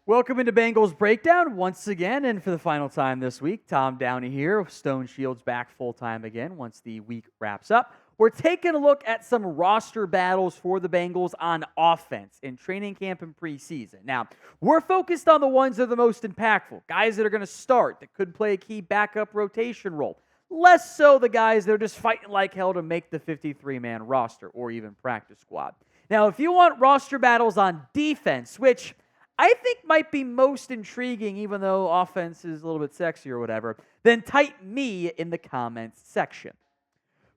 Welcome into Bengals Breakdown once again, and for the final time this week. Tom Downey here. Stone Shields back full-time again once the week wraps up. We're taking a look at some roster battles for the Bengals on offense in training camp and preseason. Now, we're focused on the ones that are the most impactful, guys that are going to start, that could play a key backup rotation role. Less so the guys that are just fighting like hell to make the 53-man roster or even practice squad. Now, if you want roster battles on defense, which I think might be most intriguing, even though offense is a little bit sexy or whatever, then type me in the comments section.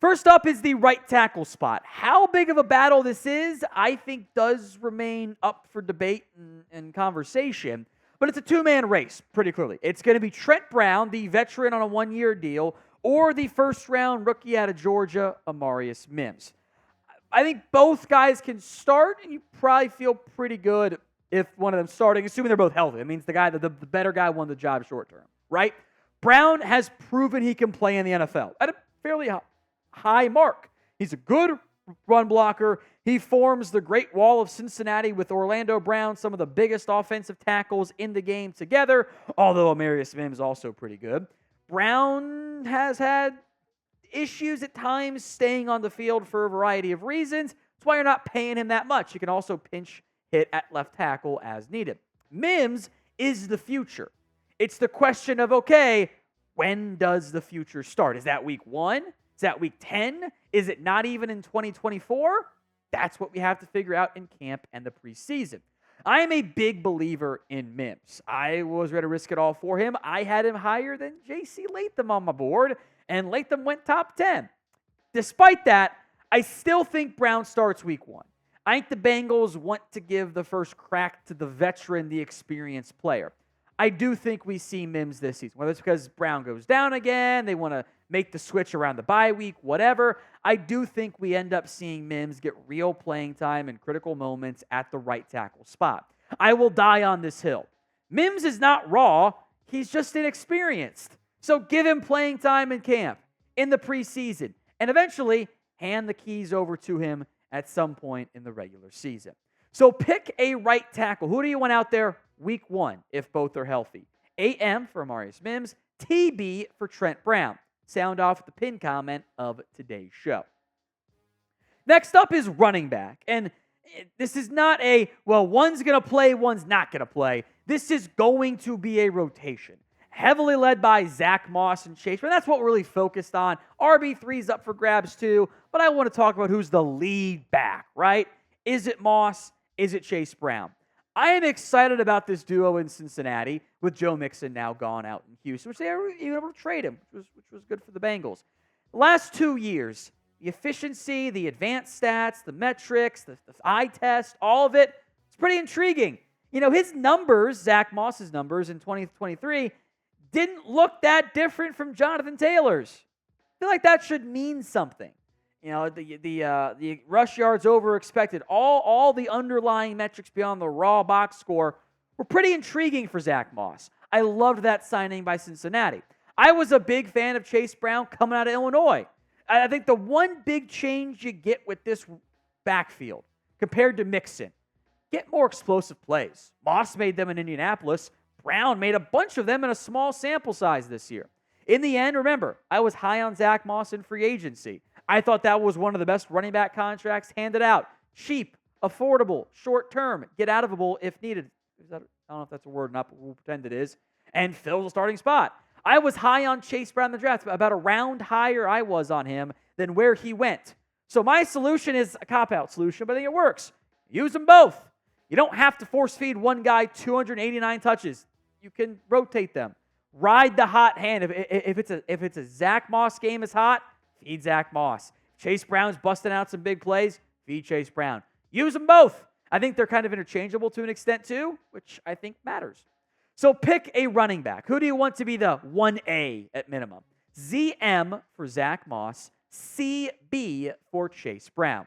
First up is the right tackle spot. How big of a battle this is, I think does remain up for debate and conversation, but it's a two-man race, pretty clearly. It's going to be Trent Brown, the veteran on a one-year deal, or the first-round rookie out of Georgia, Amarius Mims. I think both guys can start, and you probably feel pretty good if one of them starting, assuming they're both healthy. It means the better guy won the job short term, right? Brown has proven he can play in the NFL at a fairly high mark. He's a good run blocker. He forms the Great Wall of Cincinnati with Orlando Brown, some of the biggest offensive tackles in the game together, although Amarius Mims is also pretty good. Brown has had issues at times staying on the field for a variety of reasons. That's why you're not paying him that much. You can also pinch hit at left tackle as needed. Mims is the future. It's the question of, okay, when does the future start? Is that week 1? Is that week 10? Is it not even in 2024? That's what we have to figure out in camp and the preseason. I am a big believer in Mims. I was ready to risk it all for him. I had him higher than J.C. Latham on my board, and Latham went top 10. Despite that, I still think Brown starts week 1. I think the Bengals want to give the first crack to the veteran, the experienced player. I do think we see Mims this season, whether it's because Brown goes down again, they want to make the switch around the bye week, whatever. I do think we end up seeing Mims get real playing time in critical moments at the right tackle spot. I will die on this hill. Mims is not raw, he's just inexperienced. So give him playing time in camp, in the preseason, and eventually hand the keys over to him at some point in the regular season. So pick a right tackle. Who do you want out there week 1 if both are healthy? AM for Amarius Mims, TB for Trent Brown. Sound off with the pin comment of today's show. Next up is running back. And this is not one's going to play, one's not going to play. This is going to be a rotation. Heavily led by Zack Moss and Chase Brown. That's what we're really focused on. RB3's up for grabs too, but I want to talk about who's the lead back, right? Is it Moss? Is it Chase Brown? I am excited about this duo in Cincinnati with Joe Mixon now gone out in Houston, which they were able to trade him, which was good for the Bengals. Last 2 years, the efficiency, the advanced stats, the metrics, the eye test, all of it, it's pretty intriguing. You know, his numbers, Zack Moss's numbers in 2023, didn't look that different from Jonathan Taylor's. I feel like that should mean something. You know, the rush yards over expected, all the underlying metrics beyond the raw box score were pretty intriguing for Zack Moss. I loved that signing by Cincinnati. I was a big fan of Chase Brown coming out of Illinois. I think the one big change you get with this backfield compared to Mixon, get more explosive plays. Moss made them in Indianapolis. Brown made a bunch of them in a small sample size this year. In the end, remember, I was high on Zack Moss in free agency. I thought that was one of the best running back contracts handed out. Cheap, affordable, short-term, get-out-of-able if needed. I don't know if that's a word or not, but we'll pretend it is. And fills the starting spot. I was high on Chase Brown in the draft, about a round higher I was on him than where he went. So my solution is a cop-out solution, but I think it works. Use them both. You don't have to force-feed one guy 289 touches. You can rotate them. Ride the hot hand. If it's a Zack Moss game is hot, feed Zack Moss. Chase Brown's busting out some big plays, feed Chase Brown. Use them both. I think they're kind of interchangeable to an extent too, which I think matters. So pick a running back. Who do you want to be the 1A at minimum? ZM for Zack Moss, CB for Chase Brown.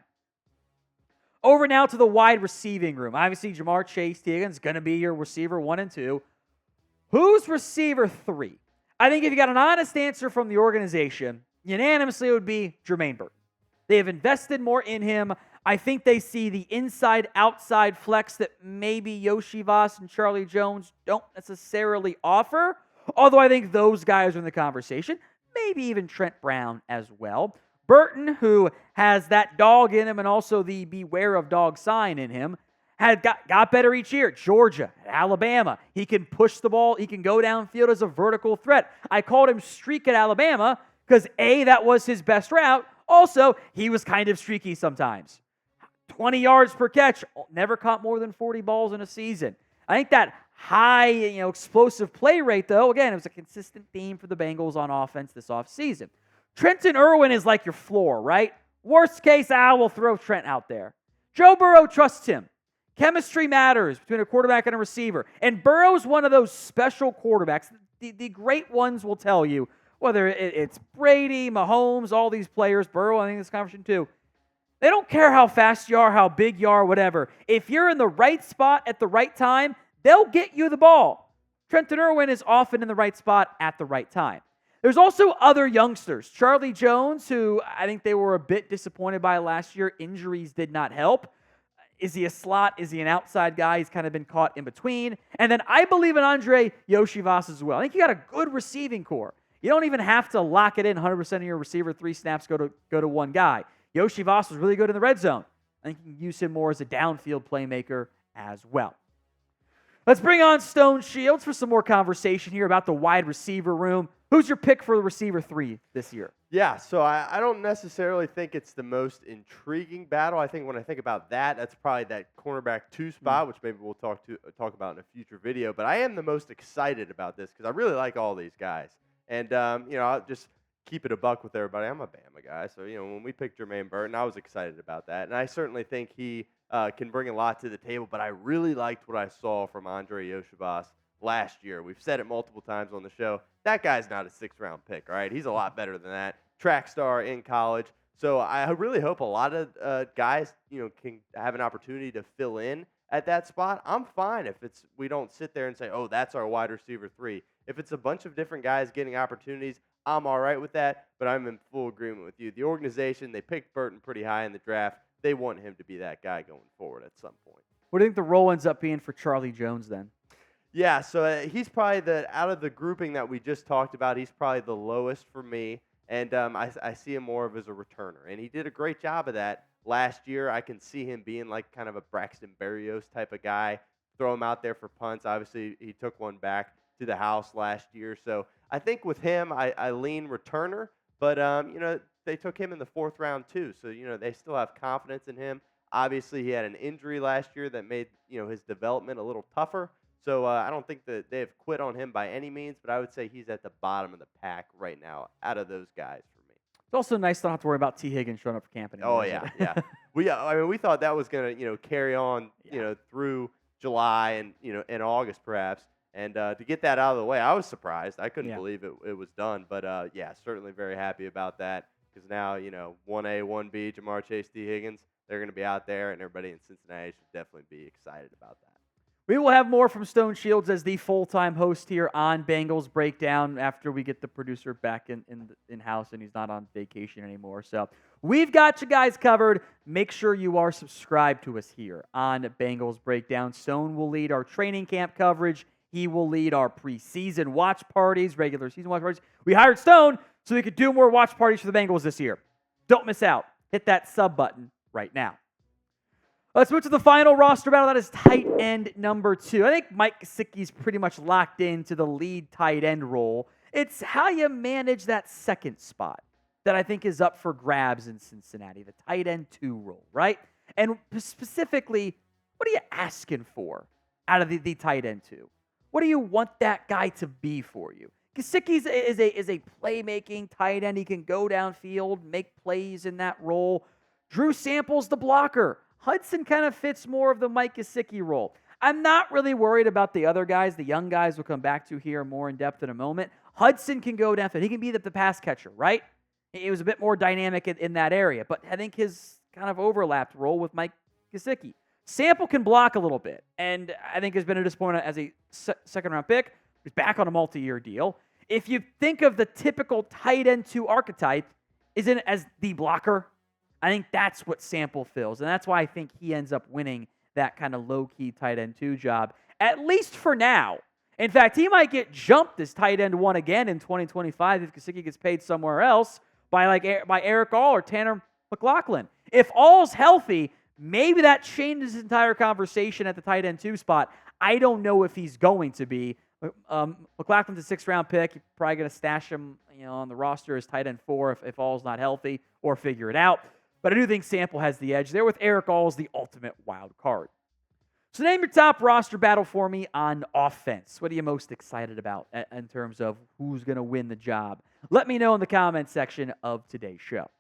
Over now to the wide receiving room. Obviously, Jamar Chase is going to be your receiver 1 and 2. Who's receiver 3? I think if you got an honest answer from the organization, unanimously it would be Jermaine Burton. They have invested more in him. I think they see the inside-outside flex that maybe Yoshi Voss and Charlie Jones don't necessarily offer, although I think those guys are in the conversation. Maybe even Trent Brown as well. Burton, who has that dog in him and also the beware of dog sign in him, had got better each year. Georgia, Alabama. He can push the ball. He can go downfield as a vertical threat. I called him streak at Alabama because, A, that was his best route. Also, he was kind of streaky sometimes. 20 yards per catch. Never caught more than 40 balls in a season. I think that high, explosive play rate, though, again, it was a consistent theme for the Bengals on offense this offseason. Trenton Irwin is like your floor, right? Worst case, we'll throw Trent out there. Joe Burrow trusts him. Chemistry matters between a quarterback and a receiver. And Burrow's one of those special quarterbacks. The great ones will tell you, whether it's Brady, Mahomes, all these players, Burrow, I think this conversation too, they don't care how fast you are, how big you are, whatever. If you're in the right spot at the right time, they'll get you the ball. Trenton Irwin is often in the right spot at the right time. There's also other youngsters. Charlie Jones, who I think they were a bit disappointed by last year. Injuries did not help. Is he a slot? Is he an outside guy? He's kind of been caught in between. And then I believe in Andre Yoshivas as well. I think you got a good receiving core. You don't even have to lock it in 100% of your receiver. 3 snaps go to one guy. Yoshivas was really good in the red zone. I think you can use him more as a downfield playmaker as well. Let's bring on Stone Shields for some more conversation here about the wide receiver room. Who's your pick for the receiver 3 this year? Yeah, so I don't necessarily think it's the most intriguing battle. I think when I think about that, that's probably that cornerback 2 spot, which maybe we'll talk about in a future video. But I am the most excited about this because I really like all these guys. And, I'll just keep it a buck with everybody. I'm a Bama guy, so, when we picked Jermaine Burton, I was excited about that. And I certainly think he can bring a lot to the table, but I really liked what I saw from Andre Yoshivas last year. We've said it multiple times on the show. That guy's not a 6th-round pick, all right? He's a lot better than that. Track star in college. So I really hope a lot of guys, can have an opportunity to fill in at that spot. I'm fine if we don't sit there and say, oh, that's our wide receiver 3. If it's a bunch of different guys getting opportunities, I'm all right with that, but I'm in full agreement with you. The organization, they picked Burton pretty high in the draft. They want him to be that guy going forward at some point. What do you think the role ends up being for Charlie Jones then? Yeah, so he's probably out of the grouping that we just talked about, he's probably the lowest for me. And I see him more of as a returner. And he did a great job of that last year. I can see him being like kind of a Braxton Berrios type of guy. Throw him out there for punts. Obviously, he took one back to the house last year. So I think with him, I lean returner. But, they took him in the 4th round too. So, they still have confidence in him. Obviously, he had an injury last year that made, his development a little tougher. So I don't think that they have quit on him by any means, but I would say he's at the bottom of the pack right now out of those guys for me. It's also nice not to have to worry about T. Higgins showing up for camp anymore. Oh, yeah, yeah. We thought that was going to, carry on, through July and, in August perhaps. And to get that out of the way, I was surprised. I couldn't believe it was done. But, certainly very happy about that because now, 1A, 1B, Jamar Chase, T. Higgins, they're going to be out there, and everybody in Cincinnati should definitely be excited about that. We will have more from Stone Shields as the full-time host here on Bengals Breakdown after we get the producer back in-house and he's not on vacation anymore. So we've got you guys covered. Make sure you are subscribed to us here on Bengals Breakdown. Stone will lead our training camp coverage. He will lead our preseason watch parties, regular season watch parties. We hired Stone so we could do more watch parties for the Bengals this year. Don't miss out. Hit that sub button right now. Let's move to the final roster battle. That is tight end number 2. I think Mike Gesicki's pretty much locked into the lead tight end role. It's how you manage that second spot that I think is up for grabs in Cincinnati, the tight end 2 role, right? And specifically, what are you asking for out of the tight end 2? What do you want that guy to be for you? Gesicki is a playmaking tight end. He can go downfield, make plays in that role. Drew Sample's the blocker. Hudson kind of fits more of the Mike Gesicki role. I'm not really worried about the other guys. The young guys we'll come back to here more in depth in a moment. Hudson can go downfield. He can be the pass catcher, right? He was a bit more dynamic in that area, but I think his kind of overlapped role with Mike Gesicki. Sample can block a little bit, and I think has been a disappointment as a second-round pick. He's back on a multi-year deal. If you think of the typical tight end 2 archetype, isn't it as the blocker? I think that's what Sample fills, and that's why I think he ends up winning that kind of low-key tight end 2 job, at least for now. In fact, he might get jumped as tight end 1 again in 2025 if Gesicki gets paid somewhere else by Eric All or Tanner McLaughlin. If All's healthy, maybe that changes his entire conversation at the tight end 2 spot. I don't know if he's going to be. McLaughlin's a 6th-round pick. You're probably going to stash him, on the roster as tight end 4 if All's not healthy, or figure it out. But I do think Sample has the edge there with Eric All as the ultimate wild card. So name your top roster battle for me on offense. What are you most excited about in terms of who's going to win the job? Let me know in the comment section of today's show.